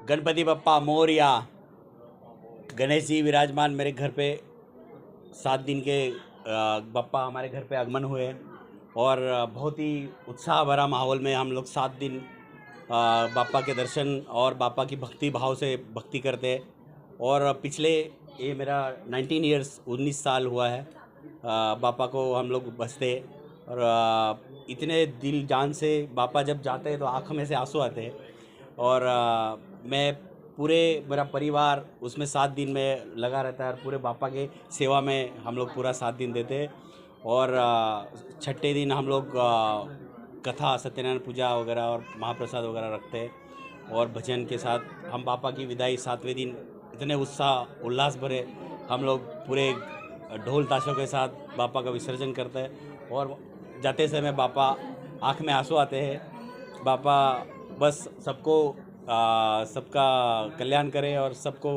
गणपति बप्पा मोरया। गणेश जी विराजमान मेरे घर पे 7 दिन के बप्पा हमारे घर पे आगमन हुए और बहुत ही उत्साह भरा माहौल में हम लोग 7 दिन बापा के दर्शन और बापा की भक्ति भाव से भक्ति करते। और पिछले ये मेरा 19 साल हुआ है बापा को हम लोग बसते। और इतने दिल जान से बापा जब जाते हैं तो आँखों में से आंसू आते हैं। और मैं पूरे मेरा परिवार उसमें 7 दिन में लगा रहता है और पूरे बापा के सेवा में हम लोग पूरा 7 दिन देते हैं। और छठे दिन हम लोग कथा सत्यनारायण पूजा वगैरह और महाप्रसाद वगैरह रखते हैं और भजन के साथ हम बापा की विदाई 7वें दिन इतने उत्साह उल्लास भरे हम लोग पूरे ढोल ताशों के साथ बापा का विसर्जन करते हैं। और जाते समय बापा आँख में आंसू आते हैं। बापा बस सबको सबका कल्याण करे और सबको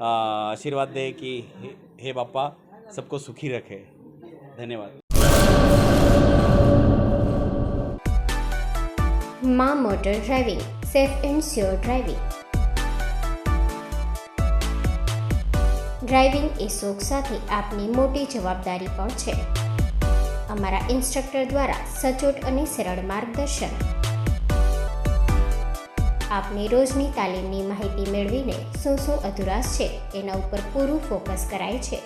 आशीर्वाद दे कि हे बापा सबको सुखी रखे। धन्यवाद। माँ motor driving, safe and sure driving. Driving એ શોખ સાથે આપની મોટી જવાબદારી પણ છે. અમારા ઇન્સ્ટ્રક્ટર દ્વારા સચોટ અને સરળ માર્ગદર્શન. આપની રોજની તાલીમની માહિતી મેળવીને શું અધુરાશ છે એના ઉપર પૂરું ફોકસ કરાય છે.